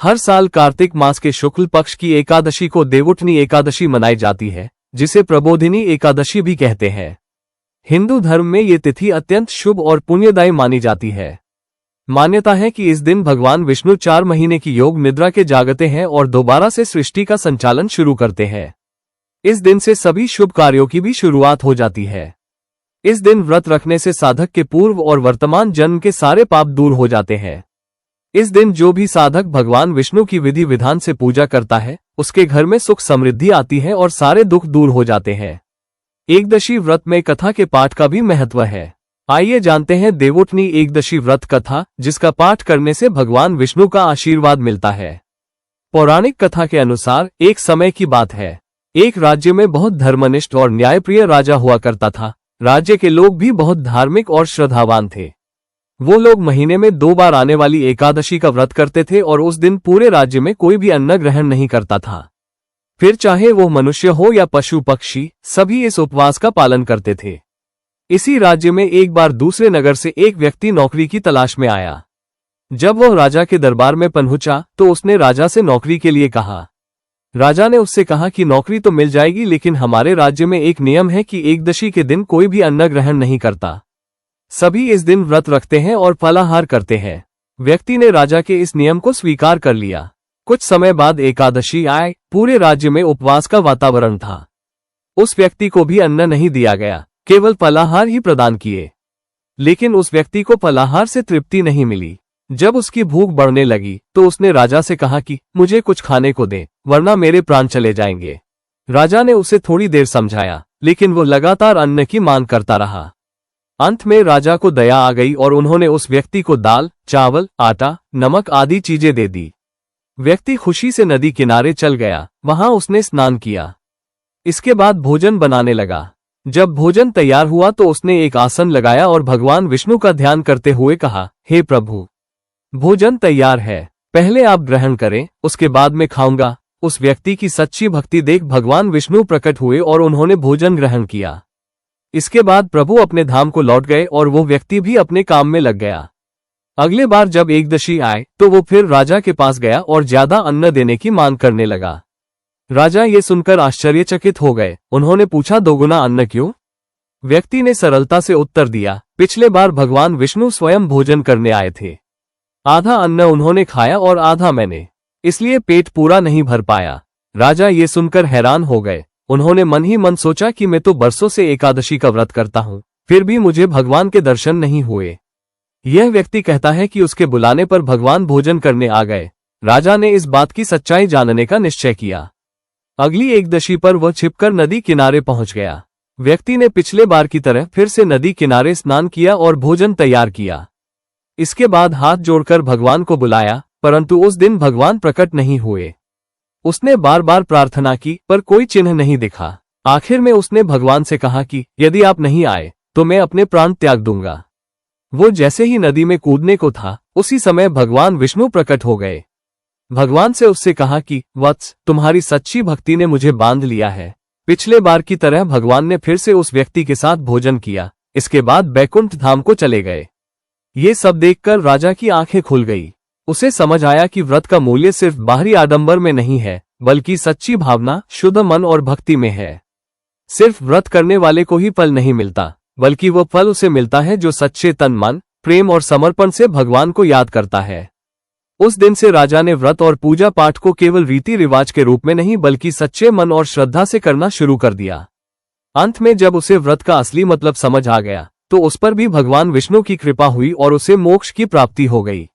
हर साल कार्तिक मास के शुक्ल पक्ष की एकादशी को देवउठनी एकादशी मनाई जाती है, जिसे प्रबोधिनी एकादशी भी कहते हैं। हिंदू धर्म में ये तिथि अत्यंत शुभ और पुण्यदायी मानी जाती है। मान्यता है कि इस दिन भगवान विष्णु 4 महीने की योग निद्रा के जागते हैं और दोबारा से सृष्टि का संचालन शुरू करते हैं। इस दिन से सभी शुभ कार्यों की भी शुरुआत हो जाती है। इस दिन व्रत रखने से साधक के पूर्व और वर्तमान जन्म के सारे पाप दूर हो जाते हैं। इस दिन जो भी साधक भगवान विष्णु की विधि विधान से पूजा करता है, उसके घर में सुख समृद्धि आती है और सारे दुख दूर हो जाते हैं। एकदशी व्रत में कथा के पाठ का भी महत्व है। आइए जानते हैं देवउठनी एकदशी व्रत कथा, जिसका पाठ करने से भगवान विष्णु का आशीर्वाद मिलता है। पौराणिक कथा के अनुसार एक समय की बात है। एक राज्य में बहुत धर्मनिष्ठ और न्यायप्रिय राजा हुआ करता था। राज्य के लोग भी बहुत धार्मिक और श्रद्धावान थे। वो लोग महीने में 2 बार आने वाली एकादशी का व्रत करते थे और उस दिन पूरे राज्य में कोई भी अन्न ग्रहण नहीं करता था। फिर चाहे वो मनुष्य हो या पशु पक्षी, सभी इस उपवास का पालन करते थे। इसी राज्य में एक बार दूसरे नगर से एक व्यक्ति नौकरी की तलाश में आया। जब वह राजा के दरबार में पहुंचा तो उसने राजा से नौकरी के लिए कहा। राजा ने उससे कहा कि नौकरी तो मिल जाएगी, लेकिन हमारे राज्य में एक नियम है कि एकदशी के दिन कोई भी अन्न ग्रहण नहीं करता। सभी इस दिन व्रत रखते हैं और फलाहार करते हैं। व्यक्ति ने राजा के इस नियम को स्वीकार कर लिया। कुछ समय बाद एकादशी आए। पूरे राज्य में उपवास का वातावरण था। उस व्यक्ति को भी अन्न नहीं दिया गया, केवल फलाहार ही प्रदान किए। लेकिन उस व्यक्ति को फलाहार से तृप्ति नहीं मिली। जब उसकी भूख बढ़ने लगी तो उसने राजा से कहा कि मुझे कुछ खाने को दे, वरना मेरे प्राण चले जाएंगे। राजा ने उसे थोड़ी देर समझाया, लेकिन वो लगातार अन्न की मांग करता रहा। अंत में राजा को दया आ गई और उन्होंने उस व्यक्ति को दाल, चावल, आटा, नमक आदि चीजें दे दी। व्यक्ति खुशी से नदी किनारे चल गया। वहां उसने स्नान किया। इसके बाद भोजन बनाने लगा। जब भोजन तैयार हुआ तो उसने एक आसन लगाया और भगवान विष्णु का ध्यान करते हुए कहा, हे प्रभु, भोजन तैयार है, पहले आप ग्रहण करें, उसके बाद मैं खाऊंगा। उस व्यक्ति की सच्ची भक्ति देख भगवान विष्णु प्रकट हुए और उन्होंने भोजन ग्रहण किया। इसके बाद प्रभु अपने धाम को लौट गए और वो व्यक्ति भी अपने काम में लग गया। अगले बार जब एकदशी आए तो वो फिर राजा के पास गया और ज्यादा अन्न देने की मांग करने लगा। राजा ये सुनकर आश्चर्यचकित हो गए। उन्होंने पूछा, दोगुना अन्न क्यों? व्यक्ति ने सरलता से उत्तर दिया, पिछले बार भगवान विष्णु स्वयं भोजन करने आए थे। आधा अन्न उन्होंने खाया और आधा मैंने, इसलिए पेट पूरा नहीं भर पाया। राजा ये सुनकर हैरान हो गए। उन्होंने मन ही मन सोचा कि मैं तो बरसों से एकादशी का व्रत करता हूँ, फिर भी मुझे भगवान के दर्शन नहीं हुए। यह व्यक्ति कहता है कि उसके बुलाने पर भगवान भोजन करने आ गए। राजा ने इस बात की सच्चाई जानने का निश्चय किया। अगली एकदशी पर वह छिपकर नदी किनारे पहुंच गया। व्यक्ति ने पिछले बार की तरह फिर से नदी किनारे स्नान किया और भोजन तैयार किया। इसके बाद हाथ जोड़कर भगवान को बुलाया, परंतु उस दिन भगवान प्रकट नहीं हुए। उसने बार बार प्रार्थना की, पर कोई चिन्ह नहीं दिखा। आखिर में उसने भगवान से कहा कि यदि आप नहीं आए तो मैं अपने प्राण त्याग दूंगा। वो जैसे ही नदी में कूदने को था, उसी समय भगवान विष्णु प्रकट हो गए। भगवान से उससे कहा कि वत्स, तुम्हारी सच्ची भक्ति ने मुझे बांध लिया है। पिछले बार की तरह भगवान ने फिर से उस व्यक्ति के साथ भोजन किया। इसके बाद बैकुंठ धाम को चले गए। ये सब देखकर राजा की आंखें खुल गई। उसे समझ आया कि व्रत का मूल्य सिर्फ बाहरी आडंबर में नहीं है, बल्कि सच्ची भावना, शुद्ध मन और भक्ति में है। सिर्फ व्रत करने वाले को ही फल नहीं मिलता, बल्कि वो फल उसे मिलता है जो सच्चे तन, मन, प्रेम और समर्पण से भगवान को याद करता है। उस दिन से राजा ने व्रत और पूजा पाठ को केवल रीति रिवाज के रूप में नहीं, बल्कि सच्चे मन और श्रद्धा से करना शुरू कर दिया। अंत में जब उसे व्रत का असली मतलब समझ आ गया तो उस पर भी भगवान विष्णु की कृपा हुई और उसे मोक्ष की प्राप्ति हो गई।